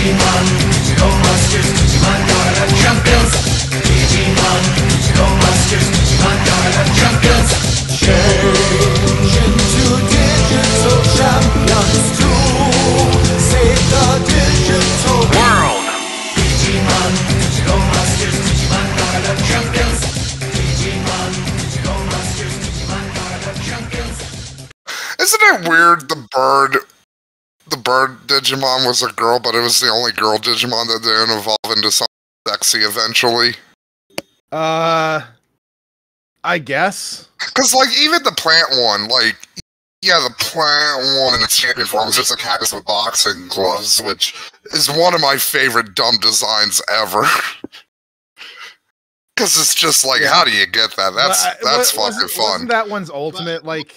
Digimon, digital monsters, Digimon are the champions. Digimon, digital monsters, Digimon are the champions. Change into digital champions to save the digital world. Digimon, digital monsters, Digimon are the champions. Digimon, digital monsters, Digimon are the champions. Isn't it weird the bird Digimon was a girl, but it was the only girl Digimon that didn't evolve into something sexy eventually? I guess. Because, like, even the plant one, like, yeah, the plant one in its champion form is just a cactus with boxing gloves, which is one of my favorite dumb designs ever. Because it's just like, how do you get that? That's fucking fun. Wasn't that one's ultimate, like...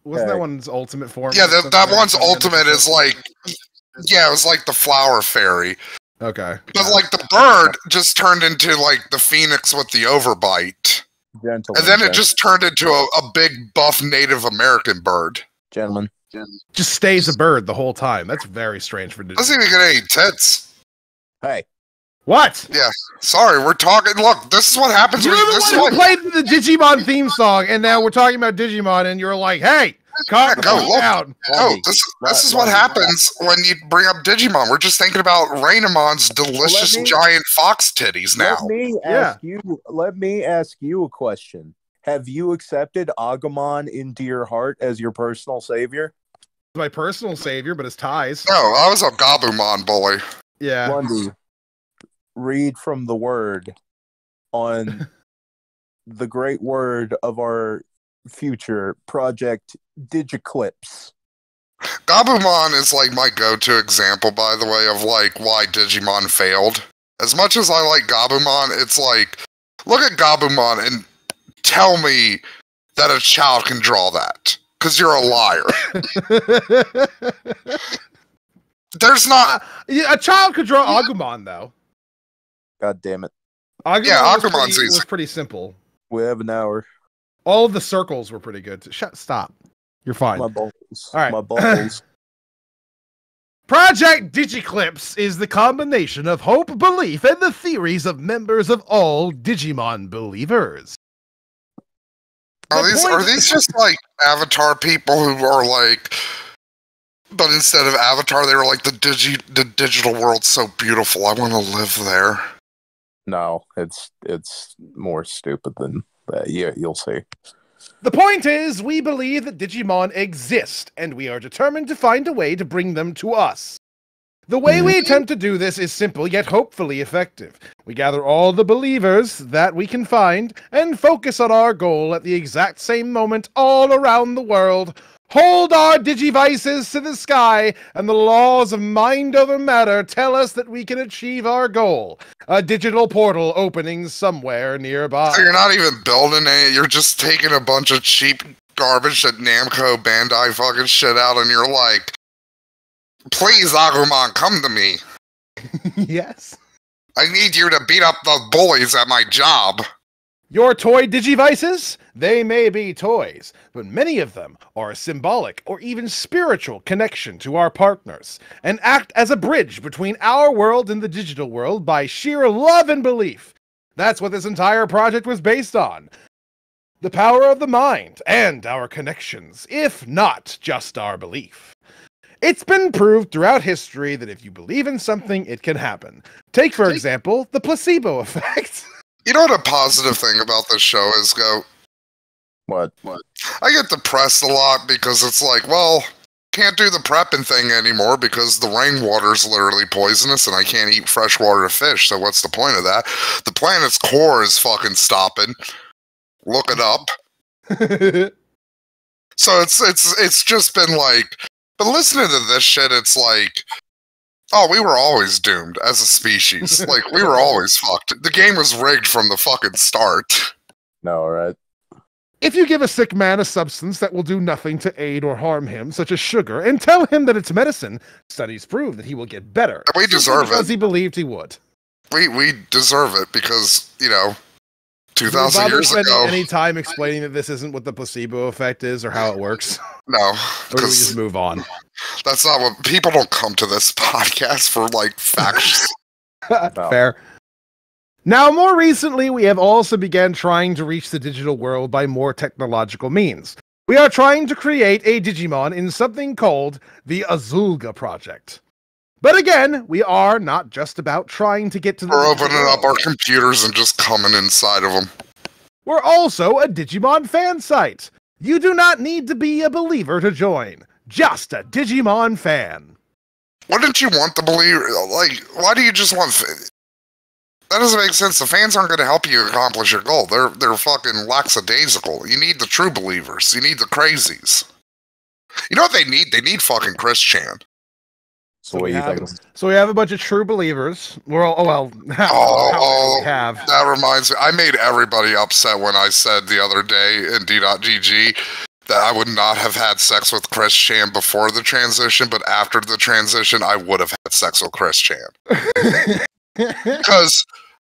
Wasn't that one's ultimate form? Yeah, that one's ultimate is like... Yeah, it was like the flower fairy. Okay. But, like, the bird just turned into, like, the phoenix with the overbite. Gentlemen, and then it just turned into a big, buff Native American bird. Gentlemen. Just stays a bird the whole time. That's very strange for Digimon. Doesn't even get any tits. Hey. What? Yeah. Sorry, we're talking... Look, this is what happens You're when... the one who played the Digimon theme song, and now we're talking about Digimon, and you're like, hey, calm down. Oh, this is what happens when you bring up Digimon. We're just thinking about Rainemon's delicious giant fox titties now. Let me ask you a question. Have you accepted Agumon into your heart as your personal savior? My personal savior, but his ties. No, I was a Gabumon bully. Yeah. Lundy, read from the word on the great word of our future project, Digiclipse. Gabumon is like my go-to example, by the way, of like why Digimon failed. As much as I like Gabumon, it's like, look at Gabumon and tell me that a child can draw that. Because you're a liar. There's not... a child could draw Agumon, though. God damn it. Agumon was pretty simple. We have an hour. All of the circles were pretty good. Stop. You're fine. My balls. All right. My balls. Project Digiclipse is the combination of hope, belief, and the theories of members of all Digimon believers. Are these just like Avatar people who are like... But instead of Avatar, they were like, the digital world's so beautiful, I want to live there. No, it's more stupid than that. Yeah, you'll see. The point is, we believe that Digimon exist, and we are determined to find a way to bring them to us. The way we attempt to do this is simple, yet hopefully effective. We gather all the believers that we can find, and focus on our goal at the exact same moment all around the world. Hold our digivices to the sky, and the laws of mind over matter tell us that we can achieve our goal. A digital portal opening somewhere nearby. So you're not even building it, you're just taking a bunch of cheap garbage that Namco Bandai fucking shit out, and you're like, please, Agumon, come to me. Yes. I need you to beat up the bullies at my job. Your toy digivices? They may be toys, but many of them are a symbolic or even spiritual connection to our partners, and act as a bridge between our world and the digital world by sheer love and belief. That's what this entire project was based on. The power of the mind and our connections, if not just our belief. It's been proved throughout history that if you believe in something, it can happen. Take, for example, the placebo effect. You know what a positive thing about this show is, Go? What? I get depressed a lot because it's like, well, can't do the prepping thing anymore because the rainwater's literally poisonous and I can't eat freshwater fish, so what's the point of that? The planet's core is fucking stopping. Look it up. So it's just been like... But listening to this shit, it's like... Oh, we were always doomed as a species. Like, we were always fucked. The game was rigged from the fucking start. No, right? If you give a sick man a substance that will do nothing to aid or harm him, such as sugar, and tell him that it's medicine, studies prove that he will get better. We deserve because it. he believed he would. We deserve it because, 2,000 bother years spending ago. any time explaining that this isn't what the placebo effect is or how it works? No, Or do we because just move on? that's not what people don't come to this podcast for, facts. Fair. Now, more recently, we have also begun trying to reach the digital world by more technological means. We are trying to create a Digimon in something called the Azulga Project. But again, we are not just about trying to get to the We're digital opening up world. our computers and just coming inside of them. We're also a Digimon fan site. You do not need to be a believer to join. Just a Digimon fan. Wouldn't you want the believer? Why do you just want? That doesn't make sense. The fans aren't going to help you accomplish your goal. They're fucking lackadaisical. You need the true believers. You need the crazies. You know what they need? They need fucking Chris Chan. So what you think? So we have a bunch of true believers. We're all, we have. That reminds me. I made everybody upset when I said the other day in D.GG that I would not have had sex with Chris Chan before the transition, but after the transition, I would have had sex with Chris Chan. Because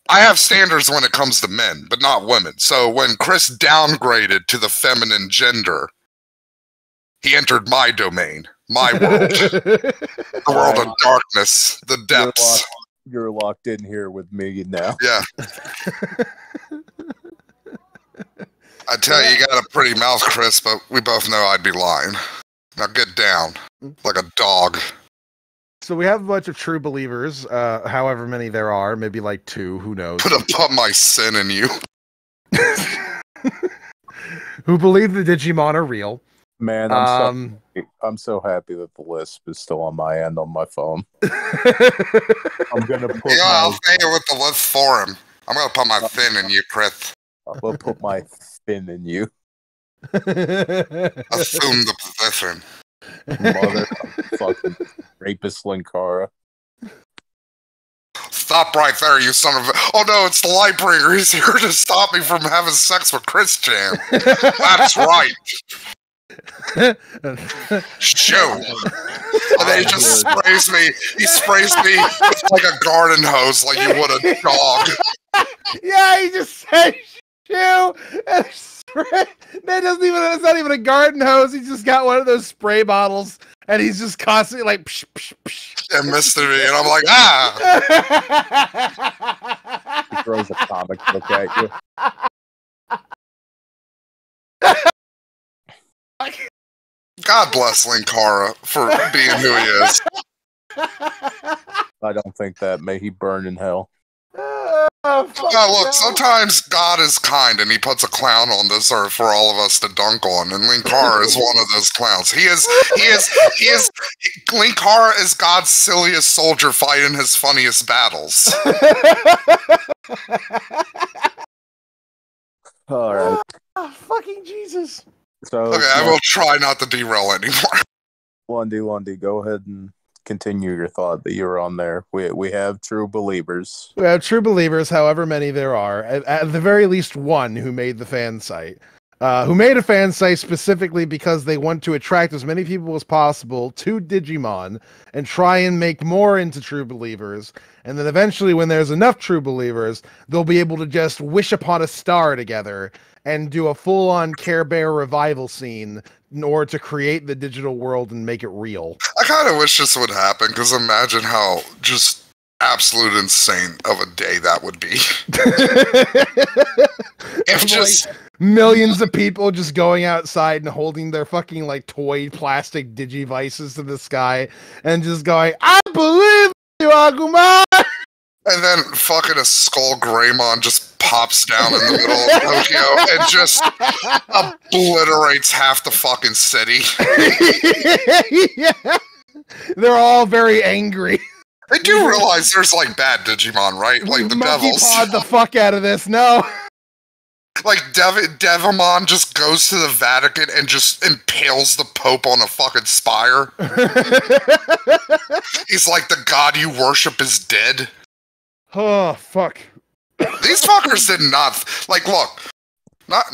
I have standards when it comes to men, but not women. So when Chris downgraded to the feminine gender, he entered my domain, my world, the world of darkness, the depths. You're locked in here with me now. Yeah. I tell you, you got a pretty mouth, Chris, but we both know I'd be lying. Now get down, like a dog. So we have a bunch of true believers, however many there are, maybe like 2, who knows. Put my sin in you. Who believe the Digimon are real. Man, I'm so happy that the lisp is still on my end on my phone. I'm gonna put I'll say it with the list for him. I'm gonna put my fin in you, Chris. I'm gonna put my fin in you. Assume the position. Mother fucking rapist Linkara. Stop right there, you son of a... Oh no, it's the Lightbringer. He's here to stop me from having sex with Chris Chan. That's right. Shoot. And then he just sprays me. He sprays me with like a garden hose like you would a dog. Yeah, he just said shoo and spray. It's not even a garden hose. He's just got one of those spray bottles and he's just constantly like psh, psh, psh. And misted me, and I'm like, ah. He throws a comic book at you. God bless Linkara for being who he is. I don't think that. May he burn in hell. Look, sometimes God is kind and he puts a clown on this earth for all of us to dunk on, and Linkara is one of those clowns. Linkara is God's silliest soldier fighting his funniest battles. All right. Oh, fucking Jesus. So Okay, I will try not to derail anymore. Lundy, go ahead and continue your thought that you were on there. We have true believers. We have true believers, however many there are. At the very least, one who made the fan site. Who made a fan site specifically because they want to attract as many people as possible to Digimon and try and make more into true believers. And then eventually, when there's enough true believers, they'll be able to just wish upon a star together and do a full-on Care Bear revival scene in order to create the digital world and make it real. I kind of wish this would happen, because imagine how just absolute insane of a day that would be. If just... millions of people just going outside and holding their fucking like toy plastic digivices to the sky and just going, I believe you, Agumon! And then fucking a Skull Greymon just pops down in the middle of Tokyo and just obliterates half the fucking city. Yeah. They're all very angry. They do realize there's like bad Digimon, right? Like the Monkey devils. pawed the fuck out of this, no. Like Devimon just goes to the Vatican and just impales the Pope on a fucking spire. He's like, the god you worship is dead. Oh, fuck. These fuckers did not... Like, look. not.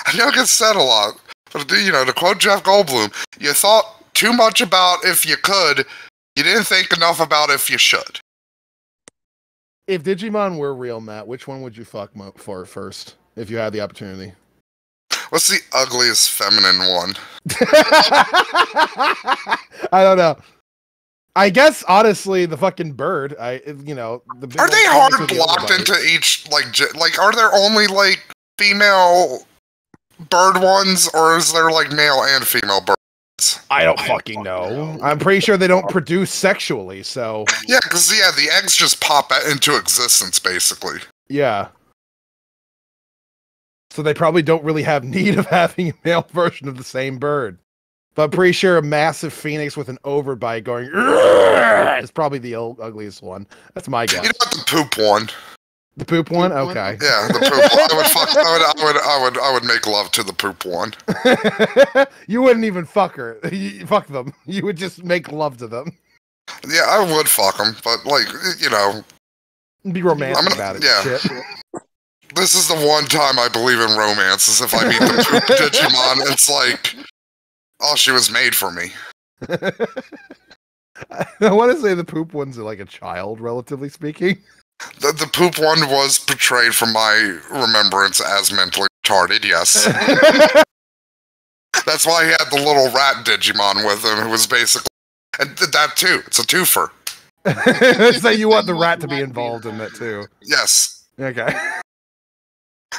I know it gets said a lot, but to quote Jeff Goldblum, you thought too much about if you could, you didn't think enough about if you should. If Digimon were real, Matt, which one would you fuck for first if you had the opportunity? What's the ugliest feminine one? I don't know. I guess honestly, the fucking bird. The big Are they old hard penis with the blocked overbite. into each like? Are there only like female bird ones, or is there like male and female birds? I don't fucking know. I'm pretty sure they don't produce sexually, so Yeah, because the eggs just pop into existence basically. yeah. So they probably don't really have need of having a male version of the same bird. But I'm pretty sure a massive phoenix with an overbite going is probably the ugliest one. That's my guess. You know what, the poop one? The poop one? Okay. Yeah, the poop one. I would make love to the poop one. You wouldn't even fuck her. Fuck them. You would just make love to them. Yeah, I would fuck them, but Be romantic about it. Yeah. Shit. This is the one time I believe in romance, is if I meet the poop Digimon, it's like, oh, she was made for me. I want to say the poop one's like a child, relatively speaking. The poop one was portrayed from my remembrance as mentally retarded, yes. That's why he had the little rat Digimon with him, who was basically... And that too, it's a twofer. So you want the rat to be involved in that too. Yes. Okay.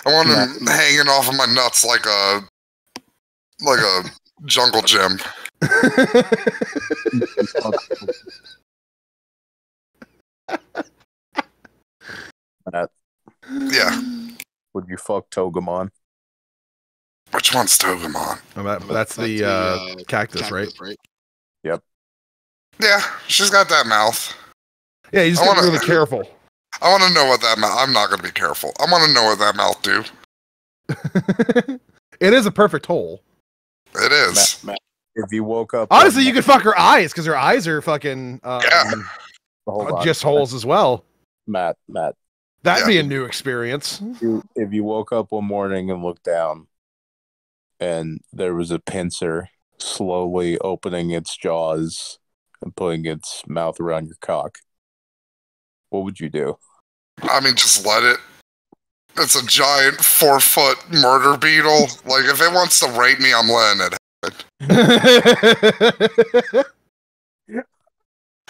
I want him hanging off of my nuts like a jungle gym. Yeah. Would you fuck Togemon? Which one's Togemon? That's the cactus, right? Yep. Yeah, she's got that mouth. Yeah, you just gotta be really careful. I want to know what that mouth... I'm not going to be careful. I want to know what that mouth do. It is a perfect hole. It is. Matt, if you woke up... Honestly, you could fuck her eyes, because her eyes are fucking Hold on. just holes as well. Matt. That'd be a new experience. If you woke up one morning and looked down, and there was a pincer slowly opening its jaws and putting its mouth around your cock, what would you do? I mean, just let it. It's a giant 4-foot murder beetle. Like, if it wants to rape me, I'm letting it happen.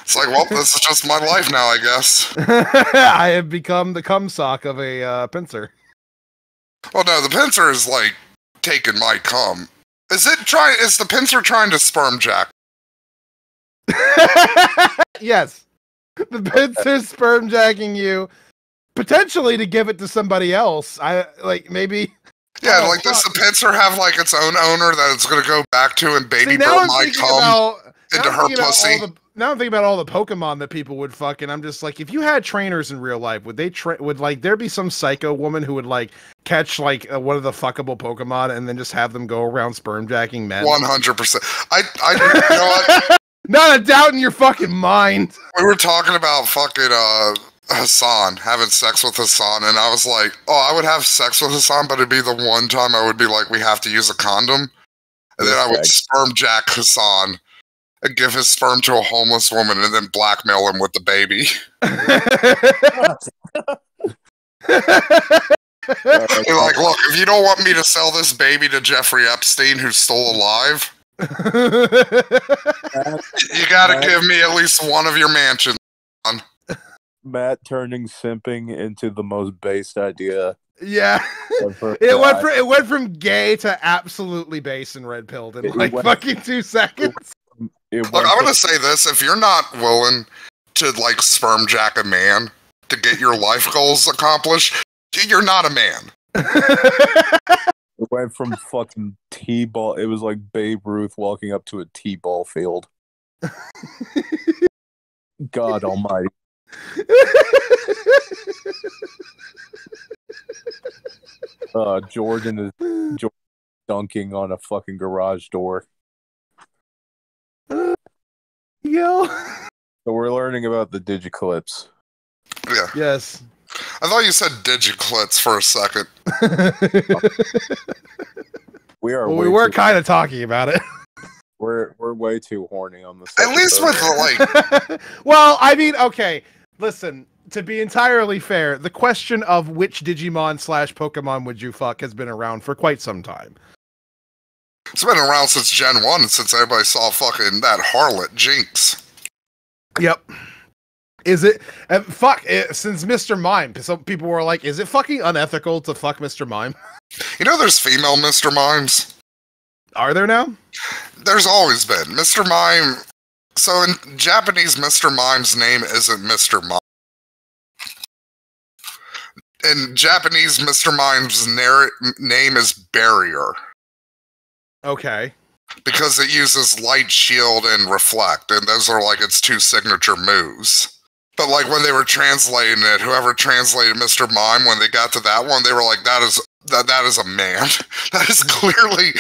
It's like, well, this is just my life now, I guess. I have become the cum sock of a pincer. Well, no, the pincer is like taking my cum. Is the pincer trying to sperm jack? Yes. The pincer's sperm jacking you, potentially to give it to somebody else. Maybe. Yeah, like, does the pincer have like its own owner that it's gonna go back to and baby bird my cum into her pussy? Now I'm thinking about all the Pokemon that people would fuck, and I'm just like, if you had trainers in real life, would there be some psycho woman who would like catch like one of the fuckable Pokemon and then just have them go around sperm jacking men? 100%. You know what? Not a doubt in your fucking mind. We were talking about fucking Hassan, having sex with Hassan, and I was like, oh, I would have sex with Hassan, but it'd be the one time I would be like, we have to use a condom, and then I would sperm jack Hassan and give his sperm to a homeless woman and then blackmail him with the baby. You're like, look, if you don't want me to sell this baby to Jeffrey Epstein, who's still alive, you gotta give me at least one of your mansions. Matt turning simping into the most based idea. Yeah. It went from gay to absolutely base and red pilled in like fucking 2 seconds. Look, I'm gonna say this: if you're not willing to like sperm jack a man to get your life goals accomplished, you're not a man. It went from fucking T-ball. It was like Babe Ruth walking up to a T-ball field. God almighty. Jordan is dunking on a fucking garage door. Yo. So we're learning about the Digiclipse. Yeah. Yes. I thought you said Digiclipse for a second. We are. Well, way we were too- kind of talking about it. We're way too horny on this. At least with the, like, Well, I mean, okay. Listen, to be entirely fair, the question of which Digimon / Pokemon would you fuck has been around for quite some time. it's been around since Gen 1, since everybody saw fucking that harlot Jinx. Yep. Is it since Mr. Mime? Some people were like, "Is it fucking unethical to fuck Mr. Mime?" You know, there's female Mr. Mimes. Are there now? There's always been Mr. Mime. So in Japanese, Mr. Mime's name isn't Mr. Mime. In Japanese, Mr. Mime's name is Barrier. Okay. Because it uses light, shield, and reflect, and those are like its two signature moves. But like when they were translating it, whoever translated Mr. Mime, when they got to that one, they were like, that is a man. That is clearly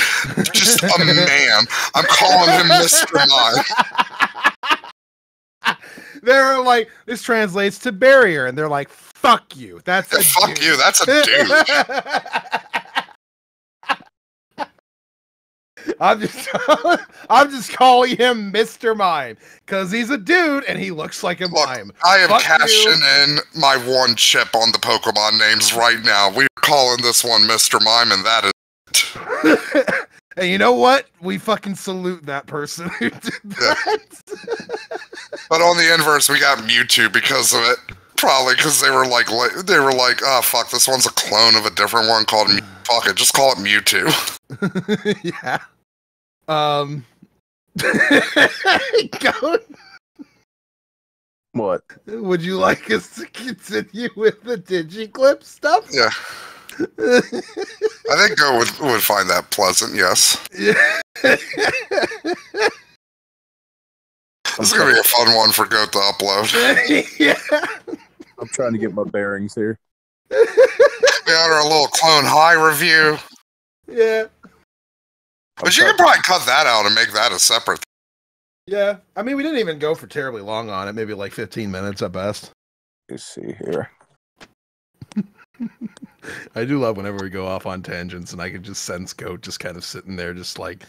just a man. I'm calling him Mr. Mime. They're like, this translates to barrier, and they're like, fuck you. That's a Fuck dude. you, that's a dude. I'm just calling him Mr. Mime because he's a dude and he looks like a Look, mime. I am Fuck cashing you. in my one chip on the Pokemon names right now. We're calling this one Mr. Mime, and that is And you know what? We fucking salute that person who did that. But on the inverse, we got Mewtwo because of it. Probably because they were like, oh fuck, this one's a clone of a different one called fuck it, just call it Mewtwo. Yeah. Go. What? Would you like us to continue with the Digiclipse stuff? Yeah, I think Go would find that pleasant. Yes, Yeah. this is gonna be a fun one for Go to upload. Yeah. I'm trying to get my bearings here. We got our little Clone High review, Yeah. but you could probably cut that out and make that a separate thing. Yeah. I mean, we didn't even go for terribly long on it. Maybe like 15 minutes at best. Let's see here. I do love whenever we go off on tangents and I can just sense Goat just kind of sitting there just like,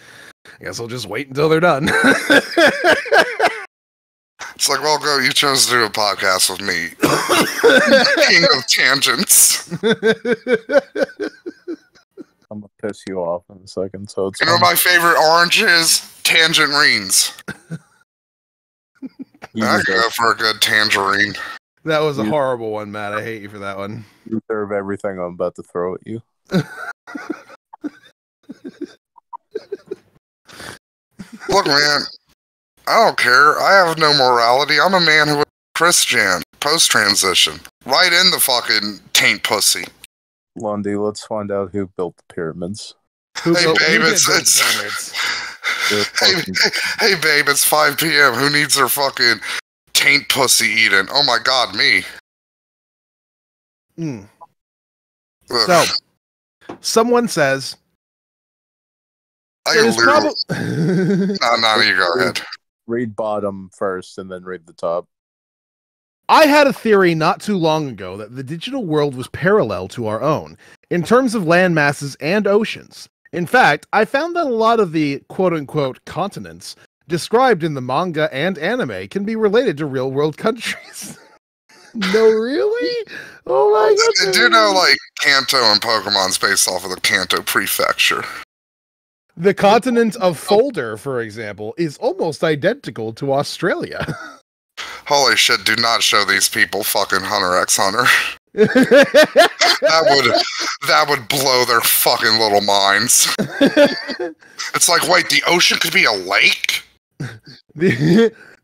I guess I'll just wait until they're done. It's like, well, Go, you chose to do a podcast with me, king of tangents. I'm gonna piss you off in a second. So it's You know, my favorite orange is tangerines. you I deserve, go for a good tangerine. That was a You- horrible one, Matt. I hate you for that one. you deserve everything I'm about to throw at you. Look, man, I don't care. I have no morality. I'm a man who was Christian post-transition. Right in the fucking taint pussy. Lundy, let's find out who built the pyramids. Who Hey, built- who babe, did it's- build the it's- pyramids? They're Hey, fucking- hey, babe, it's 5 p.m. Who needs their fucking taint pussy eaten? Oh my god, me. Mm. Ugh. So, someone says, I it is literally... probably... No, you go ahead. read bottom first and then read the top. I had a theory not too long ago that the digital world was parallel to our own, in terms of land masses and oceans. In fact, I found that a lot of the quote-unquote continents described in the manga and anime can be related to real-world countries. No, really? Oh my I god. do know, like, Kanto and Pokemon's based off of the Kanto prefecture. The continent of Folder, for example, is almost identical to Australia. Holy shit, do not show these people fucking Hunter x Hunter. the, That would blow their fucking little minds. It's like, wait, the ocean could be a lake?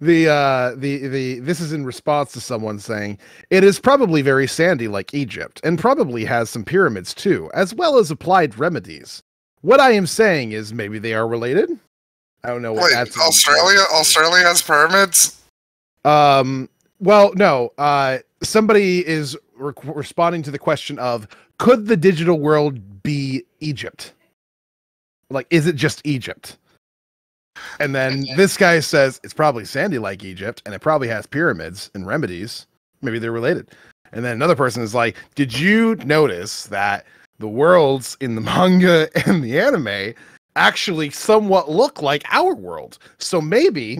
this is in response to someone saying it is probably very sandy like Egypt and probably has some pyramids too, as well as applied remedies. What I am saying is maybe they are related. I don't know what Wait, that's Australia has pyramids? Well, no. Somebody is responding to the question of, could the digital world be Egypt? Like, is it just Egypt? And then this guy says it's probably sandy like Egypt, and it probably has pyramids and remedies. Maybe they're related. And then another person is like, did you notice that the worlds in the manga and the anime actually somewhat look like our world? So maybe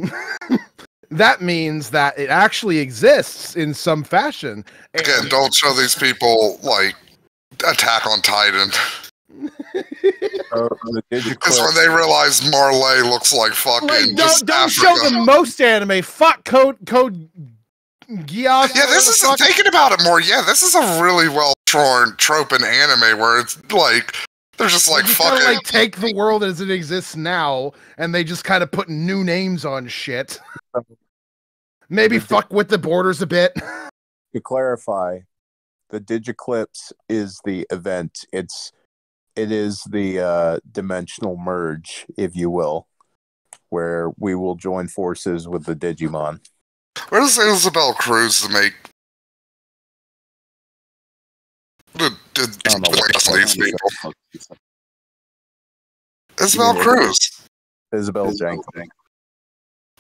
that means that it actually exists in some fashion. Again, don't show these people like Attack on Titan. The Because Digiclipse. when they realize Marley looks like fucking Like, just don't show Africa. them most anime. Fuck Code Geass. Yeah, this is thinking about it more. Yeah, this is a really well torn trope in anime where it's like they're just like They just fuck kinda, it. like take the world as it exists now, and they just kind of put new names on shit. Maybe fuck with the borders a bit. To clarify, the Digiclipse is the event. It is the dimensional merge, if you will, where we will join forces with the Digimon. Where's Isabel Cruz to make I don't know what these people? Isabel Yeah. Cruz. Isabel Jenkins.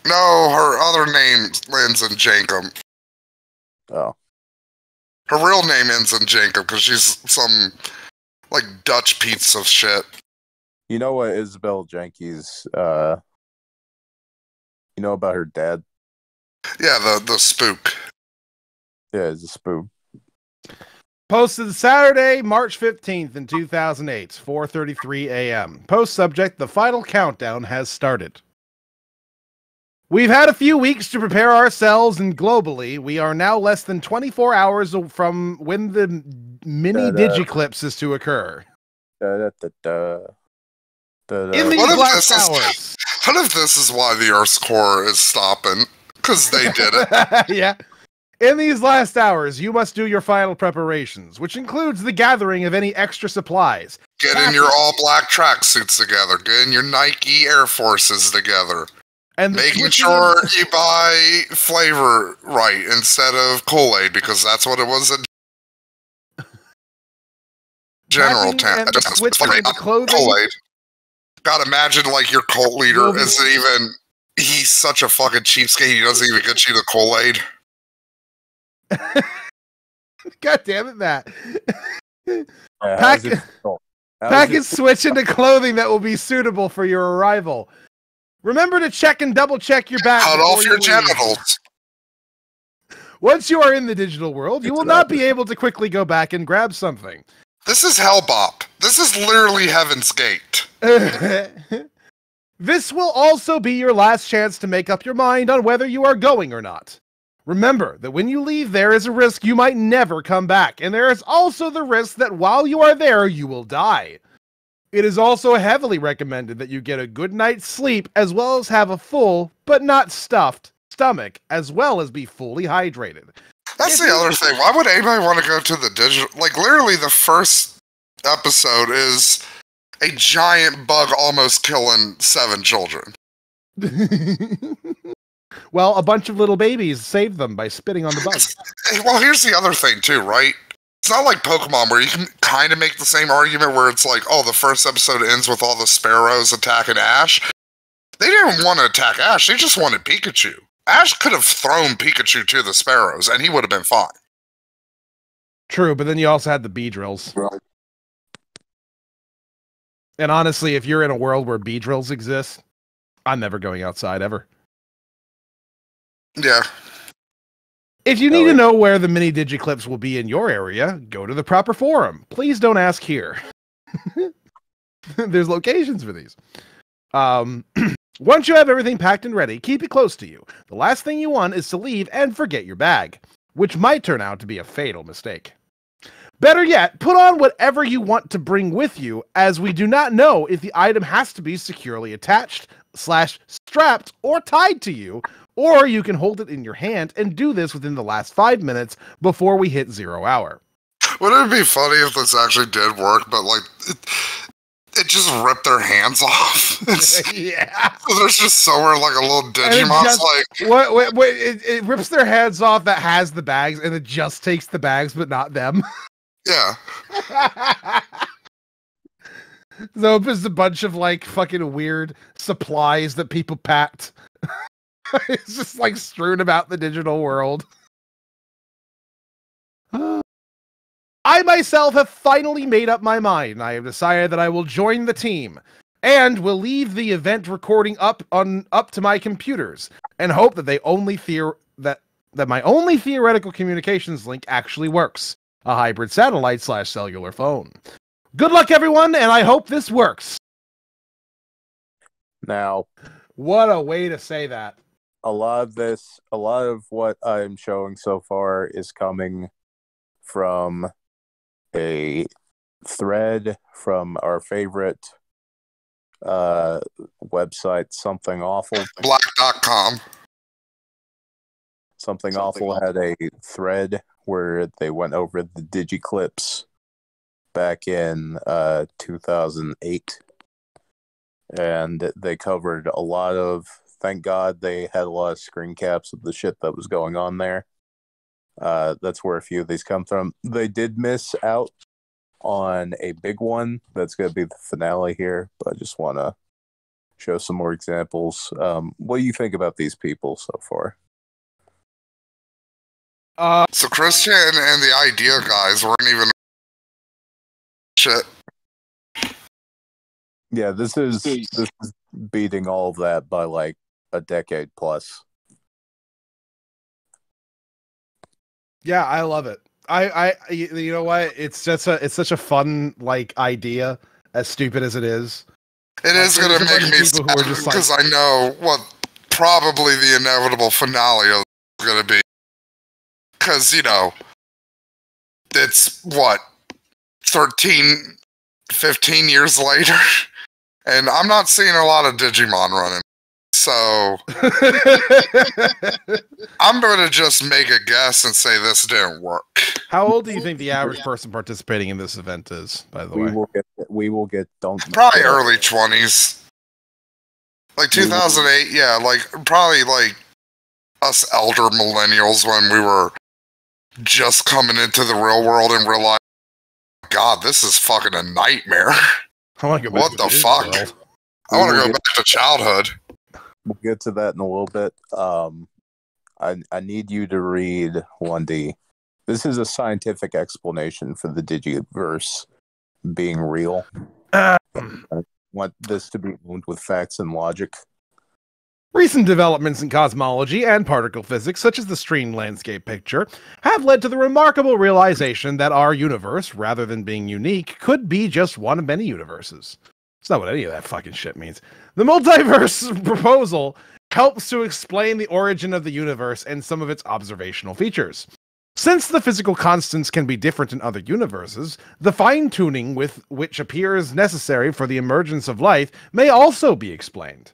No, her other name ends in Jankum. Oh, Her real name ends in Jankum because she's some like Dutch piece of shit. you know what Isabel Jenkins? You know about her dad? Yeah, the spook. Yeah, it's a spook. Posted Saturday, March 15th in 2008, 4:33 a.m. Post subject, the final countdown has started. We've had a few weeks to prepare ourselves, and globally, we are now less than 24 hours from when the mini Digiclipse is to occur. In these What if last this is- hours. What if this is why the Earth's core is stopping? Because they did it. Yeah. In these last hours, you must do your final preparations, which includes the gathering of any extra supplies. Get in your all-black tracksuits together. Get in your Nike Air Forces together. And the Making switching sure of- you buy flavor right instead of Kool-Aid, because that's what it was in general Packing and switching into clothing. Kool-Aid. God, imagine like your cult leader Will be- isn't even. He's such a fucking cheapskate. He doesn't even get you the Kool-Aid. God damn it, Matt. Pack Pack and switch into clothing that will be suitable for your arrival. Remember to check and double check your bag. Cut before off you your leave. genitals. Once you are in the digital world, you will not be able to quickly go back and grab something. This is Hellbop. This is literally Heaven's Gate. This will also be your last chance to make up your mind on whether you are going or not. Remember that when you leave, there is a risk you might never come back, and there is also the risk that while you are there, you will die. It is also heavily recommended that you get a good night's sleep, as well as have a full, but not stuffed, stomach, as well as be fully hydrated. That's the other thing. Why would anybody want to go to the digital? Like, literally, the first episode is a giant bug almost killing 7 children. Well, a bunch of little babies saved them by spitting on the bug. Well, here's the other thing, too, right? It's not like Pokemon where you can kind of make the same argument where it's like, oh, the first episode ends with all the sparrows attacking Ash. They didn't want to attack Ash. They just wanted Pikachu. Ash could have thrown Pikachu to the sparrows, and he would have been fine. True, but then you also had the bee drills. Right. And honestly, if you're in a world where bee drills exist, I'm never going outside ever. Yeah. If you need to know where the mini Digiclipse will be in your area, go to the proper forum. Please don't ask here. There's locations for these. Once you have everything packed and ready, keep it close to you. The last thing you want is to leave and forget your bag, which might turn out to be a fatal mistake. Better yet, put on whatever you want to bring with you, as we do not know if the item has to be securely attached, /strapped, or tied to you, or you can hold it in your hand and do this within the last 5 minutes before we hit 0 hour. Wouldn't it be funny if this actually did work, but like it just ripped their hands off? Yeah. So there's just somewhere like a little And Digimon's like, it rips their hands off that has the bags, and it just takes the bags, but not them. yeah. So it's a bunch of like fucking weird supplies that people packed. It's just like strewn about the digital world. I myself have finally made up my mind, and I have decided that I will join the team and will leave the event recording up to my computers and hope that that my only theoretical communications link actually works, a hybrid satellite / cellular phone. Good luck, everyone, and I hope this works. Now, what a way to say that. A lot of what I'm showing so far is coming from a thread from our favorite website, Something Awful. Black.com. Something Awful had a thread where they went over the Digiclipse back in 2008. And they covered a lot of, thank God they had a lot of screen caps of the shit that was going on there. That's where a few of these come from. They did miss out on a big one that's going to be the finale here, but I just want to show some more examples. What do you think about these people so far? So Christian and the Idea guys weren't even shit. Yeah, this is beating all of that by like a decade plus. Yeah, I love it. I you know what? It's such a fun like idea, as stupid as it is. It is going to make me sad because I know what probably the inevitable finale is going to be. Because, you know, it's what, 13, 15 years later? And I'm not seeing a lot of Digimon running. So I'm going to just make a guess and say this didn't work. How old do you think the average person participating in this event is, by the way? We will get probably early 20s. Like 2008, yeah, like probably like us elder millennials when we were just coming into the real world and realized, God, this is fucking a nightmare. What the fuck? I want to go back to childhood. We'll get to that in a little bit. I need you to read 1D. This is a scientific explanation for the Digiverse being real. I want this to be owned with facts and logic. Recent developments in cosmology and particle physics, such as the stream landscape picture, have led to the remarkable realization that our universe, rather than being unique, could be just one of many universes. It's not what any of that fucking shit means. The multiverse proposal helps to explain the origin of the universe and some of its observational features. Since the physical constants can be different in other universes, the fine-tuning with which appears necessary for the emergence of life may also be explained.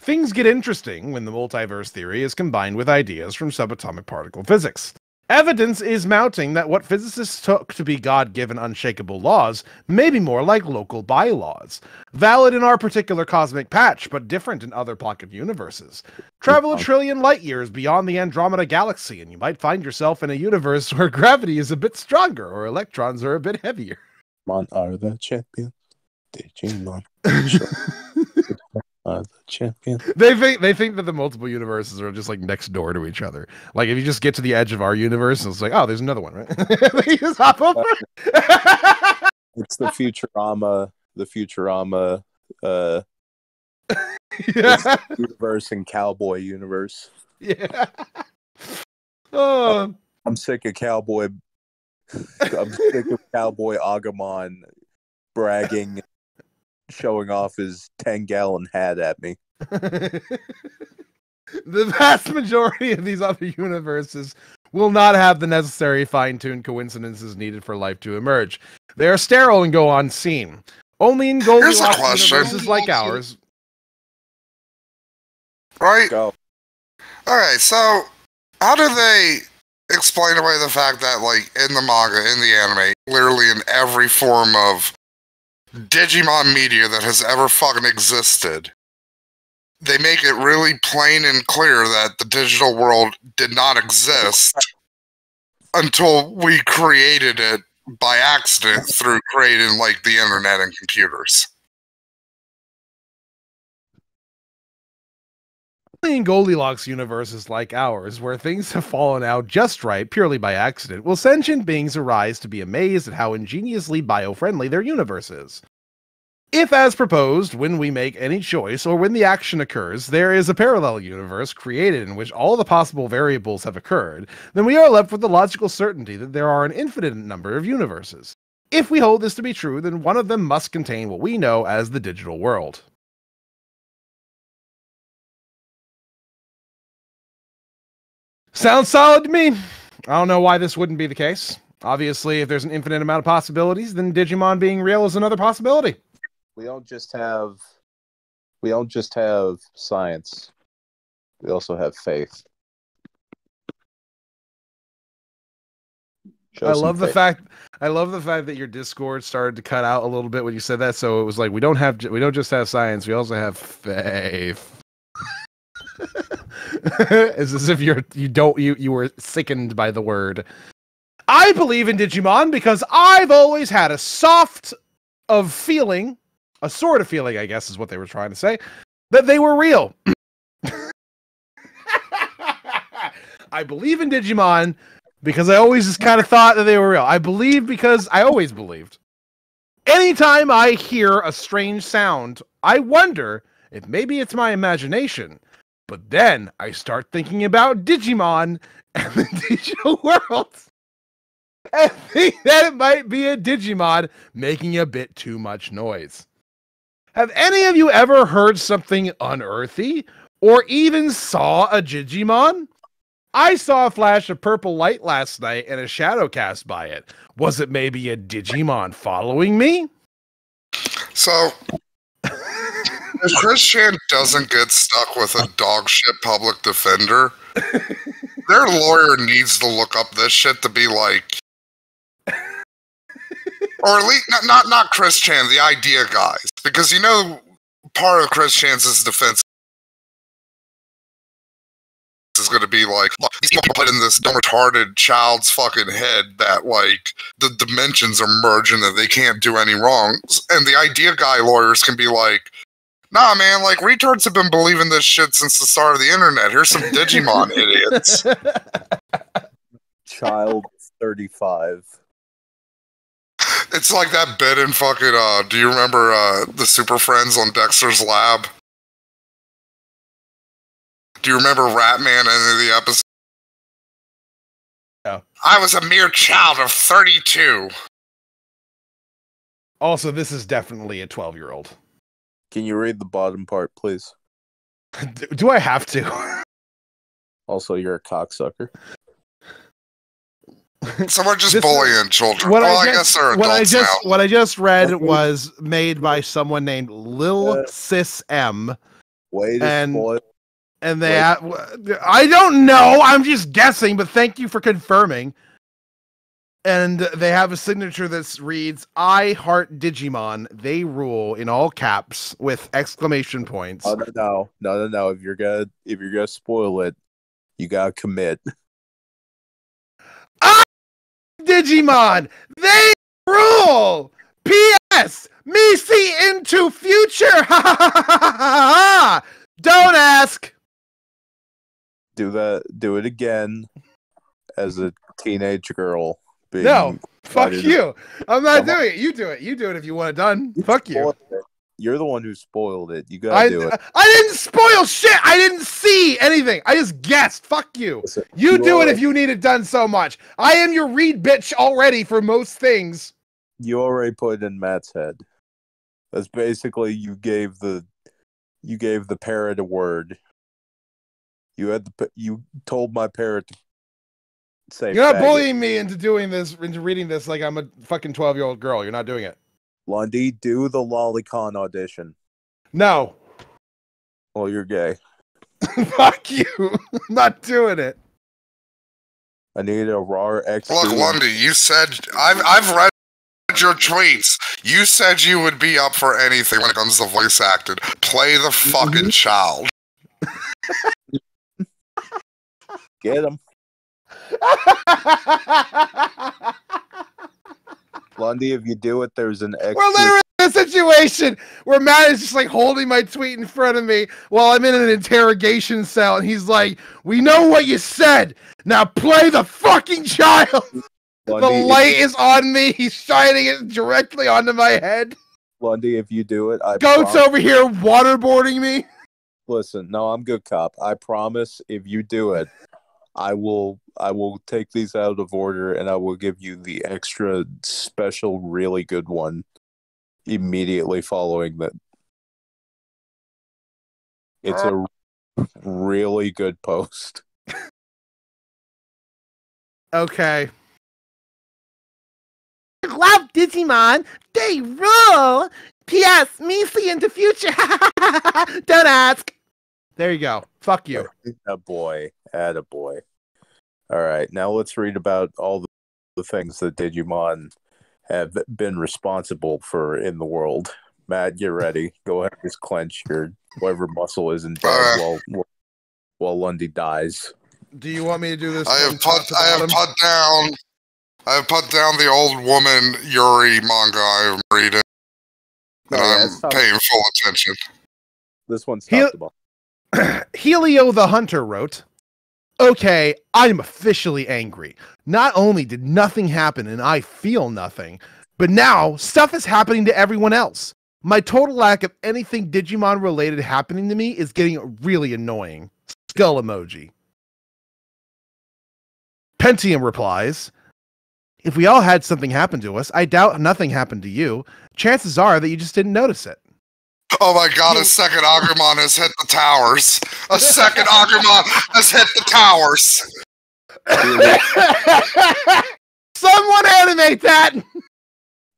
Things get interesting when the multiverse theory is combined with ideas from subatomic particle physics. Evidence is mounting that what physicists took to be God-given unshakable laws may be more like local bylaws, valid in our particular cosmic patch, but different in other pocket universes. Travel 1 trillion light years beyond the Andromeda Galaxy, and you might find yourself in a universe where gravity is a bit stronger or electrons are a bit heavier. Digimon are the champions. Digimon are the champions. They think that the multiple universes are just like next door to each other. Like if you just get to the edge of our universe, it's like, oh, there's another one, right? You just hop over. It's the Futurama Yeah. universe and cowboy universe. Yeah. Oh. I'm sick of cowboy Agumon bragging, showing off his 10-gallon hat at me. The vast majority of these other universes will not have the necessary fine-tuned coincidences needed for life to emerge. They are sterile and go unseen. Only in Goldilocks universes like ours. Right? Go. Alright, so how do they explain away the fact that, like, in the manga, in the anime, literally in every form of Digimon media that has ever fucking existed, they make it really plain and clear that the digital world did not exist until we created it by accident through creating, like, the internet and computers. In Goldilocks universes like ours, where things have fallen out just right purely by accident, will sentient beings arise to be amazed at how ingeniously bio-friendly their universe is. If, as proposed, when we make any choice or when the action occurs, there is a parallel universe created in which all the possible variables have occurred, then we are left with the logical certainty that there are an infinite number of universes. If we hold this to be true, then one of them must contain what we know as the digital world. Sounds solid to me. I don't know why this wouldn't be the case. Obviously, if there's an infinite amount of possibilities, then Digimon being real is another possibility. We don't just have science. We also have faith. I love the fact that your Discord started to cut out a little bit when you said that. So it was like we don't just have science, we also have faith. It's as if you were sickened by the word. I believe in Digimon because I've always had a sort of feeling, I guess is what they were trying to say, that they were real. I believe in Digimon because I always just kind of thought that they were real. I believe because I always believed. Anytime I hear a strange sound, I wonder if maybe it's my imagination. But then I start thinking about Digimon and the digital world. And think that it might be a Digimon making a bit too much noise. Have any of you ever heard something unearthly or even saw a Digimon? I saw a flash of purple light last night and a shadow cast by it. Was it maybe a Digimon following me? So, if Chris Chan doesn't get stuck with a dog shit public defender, their lawyer needs to look up this shit to be like, or at least not Chris Chan, the idea guys, because part of Chris Chan's defense is going to be like, these people put in this dumb retarded child's fucking head that like the dimensions are merging that they can't do any wrong, and the idea guy lawyers can be like, nah, man, like, retards have been believing this shit since the start of the internet. Here's some Digimon idiots. Child 35. It's like that bit in fucking, do you remember, the Super Friends on Dexter's Lab? Do you remember Ratman in the episode? No. I was a mere child of 32. Also, this is definitely a 12-year-old. Can you read the bottom part, please? Do I have to? Also, you're a cocksucker. So we're just bullying children. I guess they're adults now. What I just read was made by someone named Lil Sis M. And they, I don't know. I'm just guessing, but thank you for confirming. And they have a signature that reads, "I heart Digimon. They rule," in all caps with exclamation points. Oh, no. If you're gonna spoil it, you gotta commit. Digimon, they rule. P.S. Me see into future. Don't ask. Do it again as a teenage girl. No, fuck you. I'm not doing it. You do it. You do it if you want it done. Fuck you. You're the one who spoiled it. You gotta do it. I didn't spoil shit. I didn't see anything. I just guessed. Fuck you. Listen, you do it if you need it done so much. I am your read bitch already for most things. You already put it in Matt's head. That's basically you gave the parrot a word. You told my parrot to say. You're not bullying me into doing this, into reading this like I'm a fucking 12-year-old girl. You're not doing it. Lundy, do the Lolicon audition. No. Well, you're gay. Fuck you. I'm not doing it. I need a raw X. Look, Lundy, you said I've read your tweets. You said you would be up for anything when it comes to voice acting. Play the fucking child. Get him. Lundy, if you do it, there's an X. We're literally in the a situation where Matt is just like holding my tweet in front of me while I'm in an interrogation cell, and he's like, "We know what you said. Now play the fucking child." Lundy, The light is on me. He's shining it directly onto my head. Lundy, if you do it, Goat's over here waterboarding me. Listen, no, I'm good cop. I promise if you do it, I will take these out of order and I will give you the extra special really good one immediately following that. It's a really good post. Okay. Love Digimon. They rule. P.S. Me see into future. Don't ask. There you go. Fuck you. Attaboy. Attaboy. All right, now let's read about all the things that Digimon have been responsible for in the world. Matt, get ready. Go ahead, just clench your whatever muscle isn't dead while Lundy dies. Do you want me to do this? I have put down the old woman Yuri manga I'm reading. And I'm paying full attention. This one's talked about. Helio the Hunter wrote, "Okay, I'm officially angry. Not only did nothing happen and I feel nothing, but now stuff is happening to everyone else. My total lack of anything Digimon related happening to me is getting really annoying. Skull emoji." Pentium replies, "If we all had something happen to us, I doubt nothing happened to you. Chances are that you just didn't notice it." Oh my god, a second Agumon has hit the towers. A second Agumon has hit the towers. Someone animate that!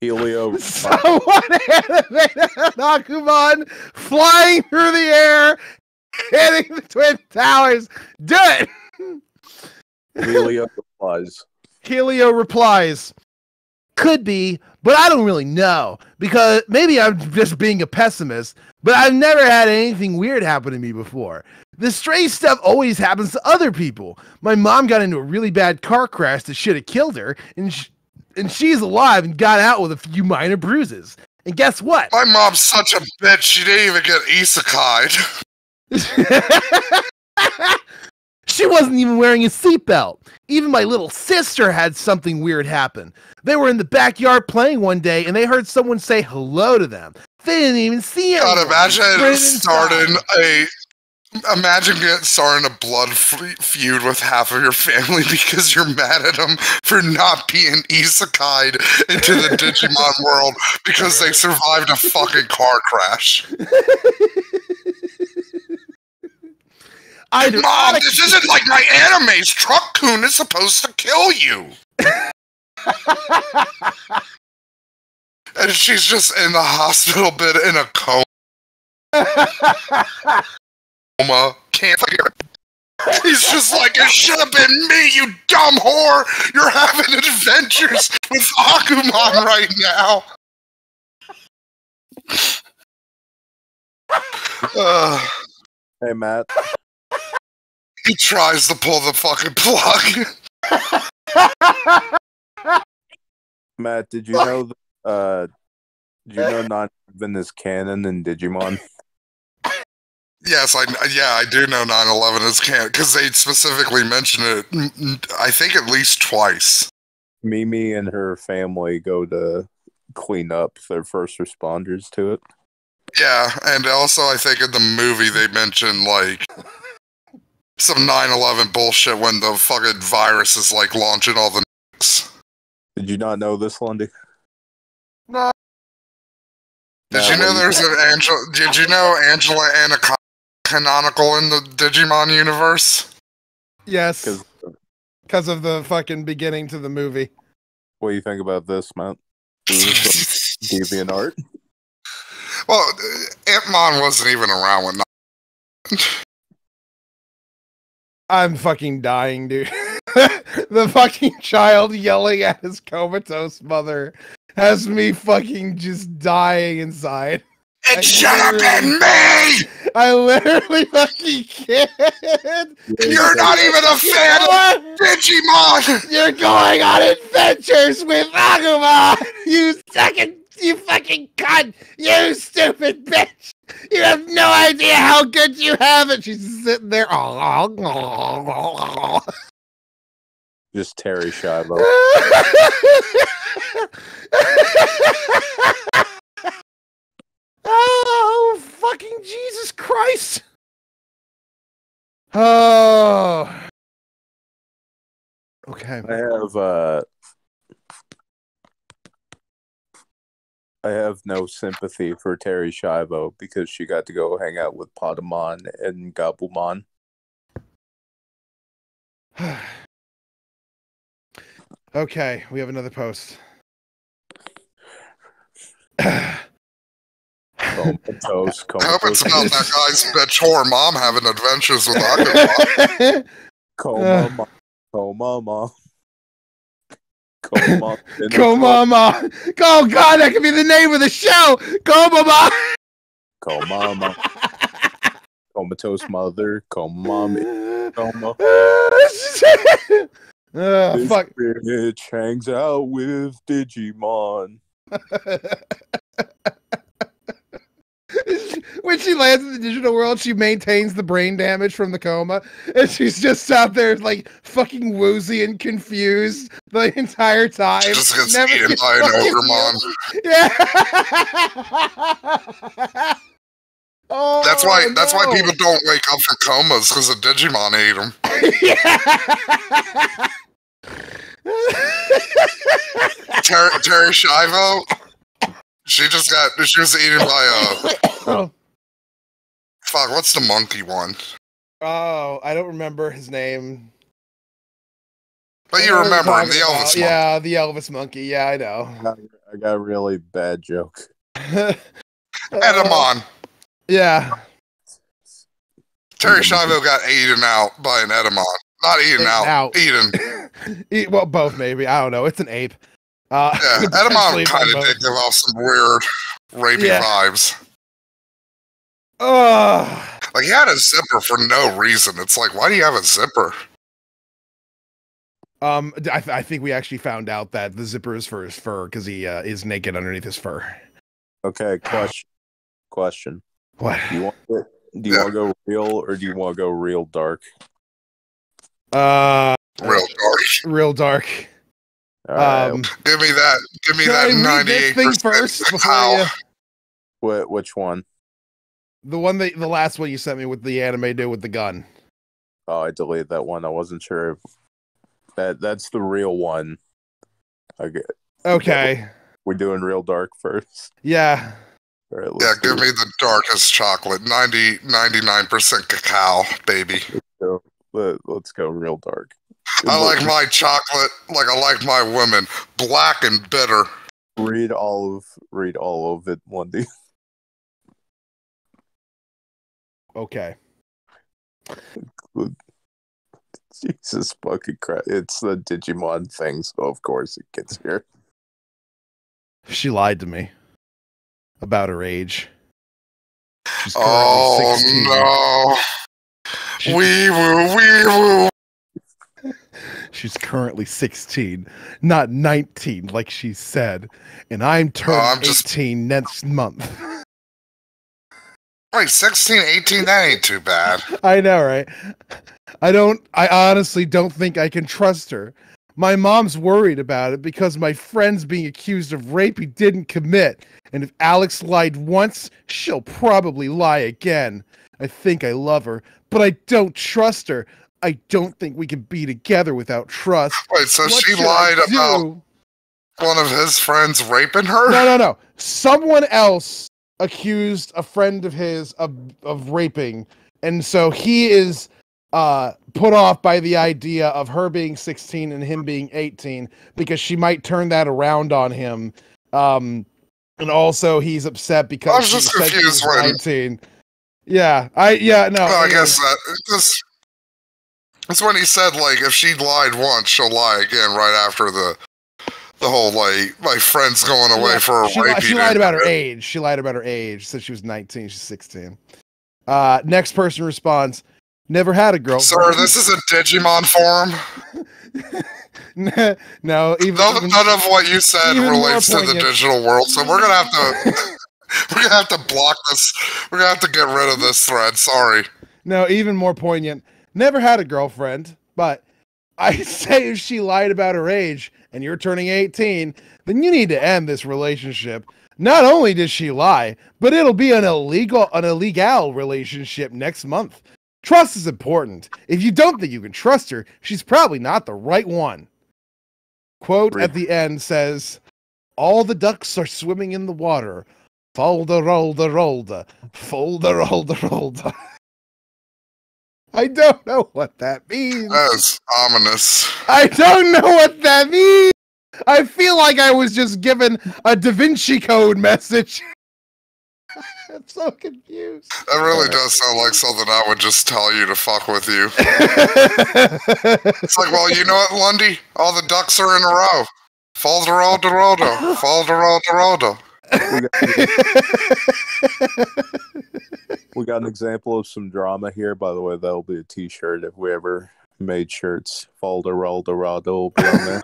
Helio. Someone animate an Agumon flying through the air, hitting the Twin Towers. Do it! Helio replies. Helio replies, "Could be, but I don't really know, because maybe I'm just being a pessimist, but I've never had anything weird happen to me before. The strange stuff always happens to other people. My mom got into a really bad car crash that should have killed her, and she's alive and got out with a few minor bruises. And guess what? My mom's such a bitch, she didn't even get isekai'd. She wasn't even wearing a seatbelt. Even my little sister had something weird happen. They were in the backyard playing one day, and they heard someone say hello to them. They didn't even see it. God, imagine getting starting a blood feud with half of your family because you're mad at them for not being isekai'd into the Digimon world because they survived a fucking car crash. Mom, this isn't like my animes. Truck-kun is supposed to kill you. And she's just in the hospital bed in a coma. Can't figure. He's just like, it should have been me, you dumb whore. You're having adventures with Agumon right now. Hey, Matt. He tries to pull the fucking plug. Matt, did you know that, 9/11 is canon in Digimon? Yes, I do know 9/11 is canon because they specifically mention it. I think at least twice. Mimi and her family go to clean up their first responders to it. Yeah, and also I think in the movie they mention like some 9/11 bullshit when the fucking virus is like launching all the nukes. Did you not know this, Lundy? No. Did you know there's an Angela? Did you know Angela Anna canonical in the Digimon universe? Yes. Because of the fucking beginning to the movie. What do you think about this, Matt? Is this some deviant art? Well, Antmon wasn't even around when. I'm fucking dying, dude. The fucking child yelling at his comatose mother has me fucking just dying inside. It should have been me! I literally fucking can't. You're not even a fan of Digimon! You're going on adventures with Agumon! You second You fucking cunt! You stupid bitch! You have no idea how good you have it! She's sitting there. Just Terry Schiavo. Oh, fucking Jesus Christ! Oh. Okay. I have no sympathy for Terry Schiavo because she got to go hang out with Patamon and Gabumon. Okay, we have another post. Comatose. I hope it's about that guy's bitch whore mom having adventures with Agumon. Coma Mom. Coma. Mama. Oh God, that could be the name of the show. Mama. Coma. Comatose mother. Coma. Coma. This Fuck. bitch hangs out with Digimon. When she lands in the digital world, she maintains the brain damage from the coma, and she's just out there like fucking woozy and confused the entire time. She just gets eaten by an Ogremon. Yeah. Oh, That's why people don't wake up from comas, because the Digimon ate them. Terry Schiavo, she was eaten by fuck, what's the monkey one? Oh, I don't remember his name. But you remember him, the Elvis monkey. Yeah, the Elvis monkey. Yeah, I know. I got a really bad joke. Edamon. Yeah. Terry Schiavo got eaten out by an Edamon. Not eaten out. Eaten. Well, both maybe. I don't know. It's an ape. Yeah, Edamon kind of did give off some weird rapey vibes. Like, he had a zipper for no reason. It's like, why do you have a zipper? I think we actually found out that the zipper is for his fur because he is naked underneath his fur. Okay, question. What? Do you want to go real or do you want to go real dark? Real dark. Real dark. All right. Give me that 98% thing first before you... Which one? The last one you sent me with the anime dude with the gun. Oh, I deleted that one. I wasn't sure if that's the real one. Okay. We're doing real dark first. Yeah. All right, give me the darkest chocolate. 99% cacao, baby. Let's go real dark. I like my chocolate like I like my women, black and bitter. Read all of it, Lundy. Okay. Jesus fucking Christ. It's the Digimon thing, so of course it gets here. She lied to me about her age. She's currently 16. No. Wee woo. She's currently 16, not 19 like she said. And I'm turning 18 next month. Wait, 16, 18? That ain't too bad. I know, right? I honestly don't think I can trust her. My mom's worried about it because my friend's being accused of rape he didn't commit. And if Alex lied once, she'll probably lie again. I think I love her, but I don't trust her. I don't think we can be together without trust. Wait, so she lied about one of his friends raping her? No. Someone else accused a friend of his of raping, and so he is put off by the idea of her being 16 and him being 18 because she might turn that around on him. And also he's upset because I was just confused when 19. Yeah, I guess that's when he said, like, if she lied once, she'll lie again right after the whole, like, my friend's going away for a rape. She lied about her age. She lied about her age. Said she was 19. She's 16. Next person responds, never had a girlfriend. Sir, this is a Digimon forum. No, even None of what you said even more relates to the poignant. digital world, so we're gonna have to we're gonna have to block this. We're gonna have to get rid of this thread. Sorry. No, even more poignant. Never had a girlfriend, but I say if she lied about her age and you're turning 18, then you need to end this relationship. Not only did she lie, but it'll be an illegal relationship next month. Trust is important. If you don't think you can trust her, she's probably not the right one. Quote at the end says, all the ducks are swimming in the water. Folda, rolda, rolda. Folda, rolda, rolda. I don't know what that means. That is ominous. I don't know what that means. I feel like I was just given a Da Vinci Code message. I'm so confused. That really does sound like something I would just tell you to fuck with you. It's like, well, you know what, Lundy? All the ducks are in a row. Falderalderaldo. Falderalderaldo. We got an example of some drama here. By the way, that'll be a t-shirt if we ever made shirts. Falderalderaldo will be on there.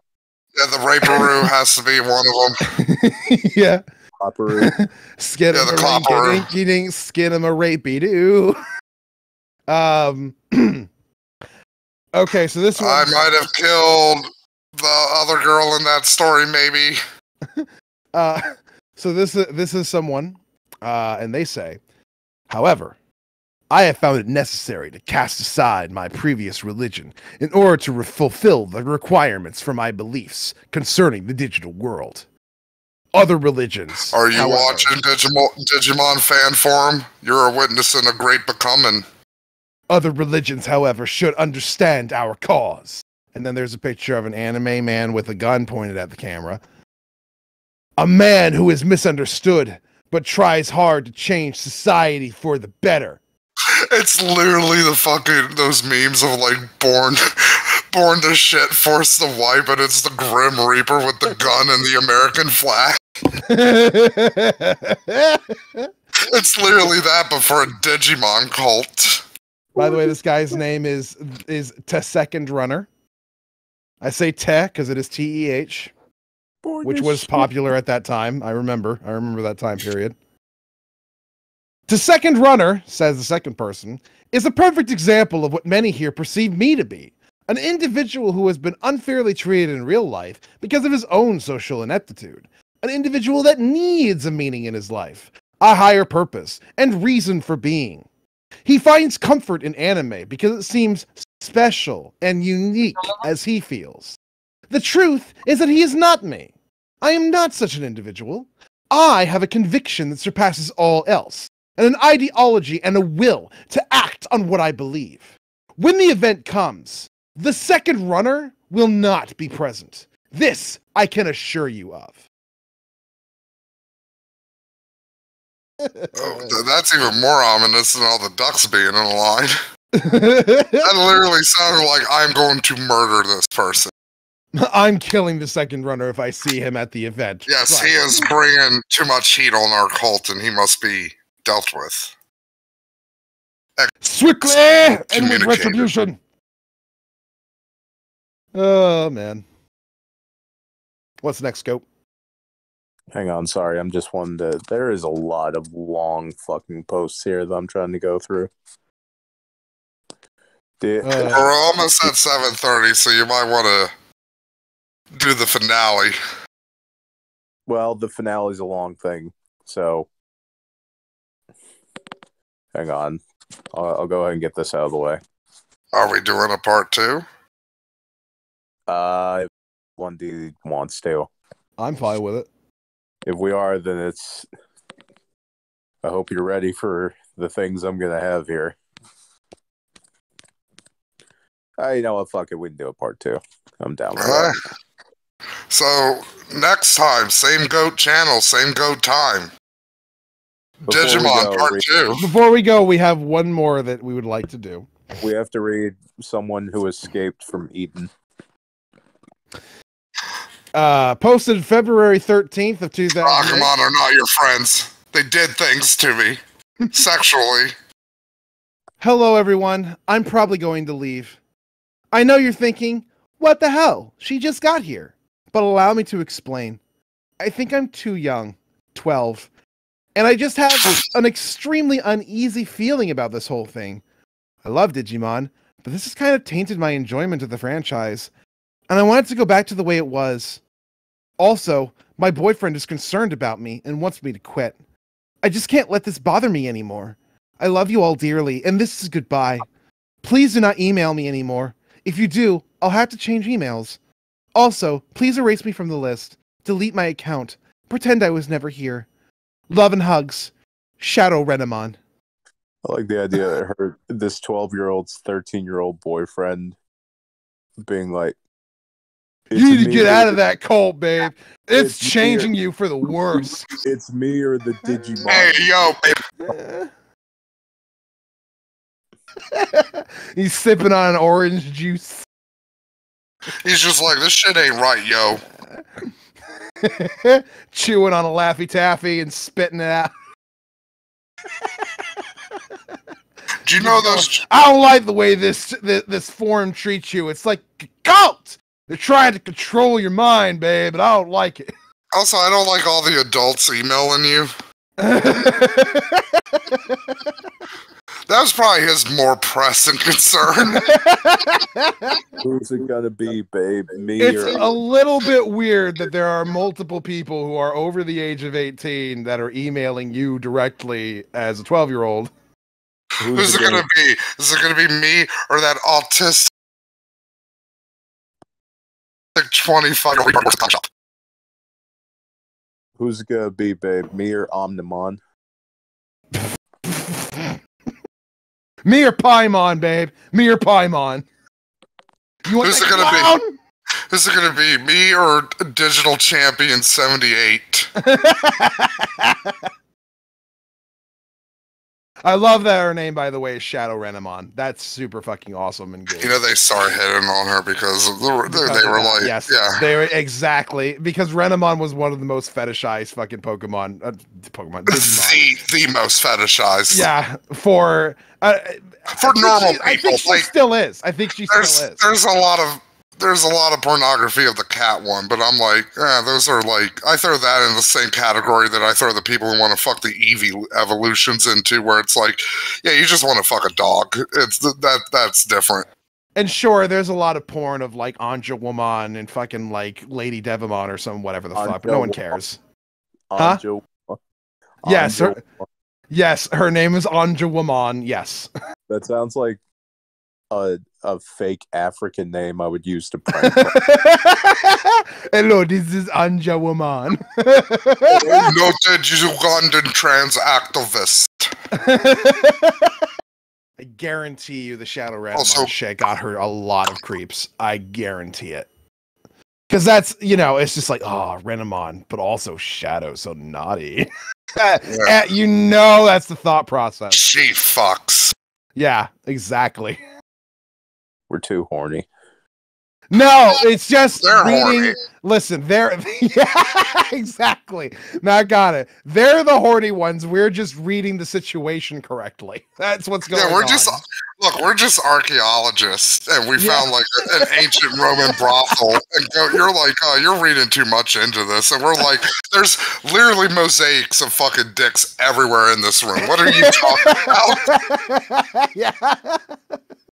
Yeah, the Raperoo has to be one of them. Yeah. Copperoo. Skin Yeah, him the a clopperoo. rinky dink, skin him a rapey doo. Okay, so this one I might have killed the other girl in that story, maybe. So this is someone, and they say, however, I have found it necessary to cast aside my previous religion in order to fulfill the requirements for my beliefs concerning the digital world. Other religions. Are you however, watching Digimon fan forum? You're a witness in a great becoming. Other religions, however, should understand our cause. And then there's a picture of an anime man with a gun pointed at the camera. A man who is misunderstood, but tries hard to change society for the better. It's literally the fucking those memes of like born to shit, forced to wipe, and it's the Grim Reaper with the gun and the American flag. It's literally that, but for a Digimon cult. By the way, this guy's name is Second Runner. I say Te because it is TEH, which was popular at that time. I remember that time period. The Second Runner, says the second person, is a perfect example of what many here perceive me to be. An individual who has been unfairly treated in real life because of his own social ineptitude. An individual that needs a meaning in his life, a higher purpose, and reason for being. He finds comfort in anime because it seems special and unique as he feels. The truth is that he is not me. I am not such an individual. I have a conviction that surpasses all else, and an ideology and a will to act on what I believe. When the event comes, the Second Runner will not be present. This I can assure you of. Oh, that's even more ominous than all the ducks being in a line. That literally sounded like I'm going to murder this person. I'm killing the Second Runner if I see him at the event. Yes, he is bringing too much heat on our cult, and he must be dealt with. Swiftly and with Communicated. retribution. Oh, man. What's next, Scope? Hang on, sorry. I'm just one to. There is a lot of long fucking posts here that I'm trying to go through. We're almost at 7:30, so you might want to do the finale. Well, the finale's a long thing, so hang on. I'll go ahead and get this out of the way. Are we doing a part 2? If 1D wants to. I'm fine with it. If we are, then it's. I hope you're ready for the things I'm gonna have here. You know what? Fuck it. We can do a part 2. I'm down with that. So, next time, same GOAT channel, same GOAT time. Before we Digimon go, part 2. Before we go, we have one more that we would like to do. We have to read someone who escaped from Eden. Posted February 13th of 2008. Rockemon are not your friends. They did things to me. Sexually. Hello, everyone. I'm probably going to leave. I know you're thinking, What the hell? She just got here. But allow me to explain. I think I'm too young. 12. And I just have an extremely uneasy feeling about this whole thing. I love Digimon, but this has kind of tainted my enjoyment of the franchise. And I want it to go back to the way it was. Also, my boyfriend is concerned about me and wants me to quit. I just can't let this bother me anymore. I love you all dearly, and this is goodbye. Please do not email me anymore. If you do, I'll have to change emails. Also, please erase me from the list. Delete my account. Pretend I was never here. Love and hugs. Shadow Renamon. I like the idea that this 12-year-old's 13-year-old boyfriend being like, You need to get out of that cult, babe. It's changing you for the worse. It's me or the Digimon. Hey, yo, babe. He's sipping on orange juice. He's just like, this shit ain't right, yo. Chewing on a Laffy Taffy and spitting it out. Do you know those? I don't like the way this form treats you. It's like a cult. They're trying to control your mind, babe, but I don't like it. Also, I don't like all the adults emailing you. That was probably his more pressing concern. Who's it gonna be, babe? Me It's or a little bit weird that there are multiple people who are over the age of 18 that are emailing you directly as a 12-year-old. Who's it gonna be? Is it gonna be me or that autistic 25-year-old? Who's it gonna be, babe? Me or Omnimon? Me or Paimon, babe. Me or Paimon. You want Who's the it gonna clown? be? Who's it gonna be? Me or Digital Champion 78? I love that her name, by the way, is Shadow Renamon. That's super fucking awesome and good. You know, they started hitting on her because they were like, yes, yeah. they were exactly because Renamon was one of the most fetishized fucking Digimon. The most fetishized. Yeah, for normal people. I think she still is. I think she still is. There's a lot of pornography of the cat one, but I'm like, those are like, I throw that in the same category that I throw the people who want to fuck the Eevee evolutions into, where it's like, yeah, you just want to fuck a dog. That's different. And sure, there's a lot of porn of like Anja Woman and fucking like Lady Devimon or some whatever the fuck, but no one cares. Huh? Yes, her name is Anja Woman. Yes. That sounds like a fake African name I would use to prank. Hello, this is Anja Woman. Noted Ugandan trans activist. I guarantee you the Shadow Renamon shit got her a lot of creeps. I guarantee it. Because that's, it's just like, oh, Renamon, but also Shadow, so naughty. Yeah. That's the thought process. She fucks. Yeah, exactly. We're too horny. No, it's just they're reading. Horny. Listen, yeah, exactly. Now I got it. They're the horny ones. We're just reading the situation correctly. That's what's going on. Yeah, we're just archaeologists, and we found like an ancient Roman brothel, and you're like, oh, you're reading too much into this, and we're like, there's literally mosaics of fucking dicks everywhere in this room. What are you talking about? Yeah.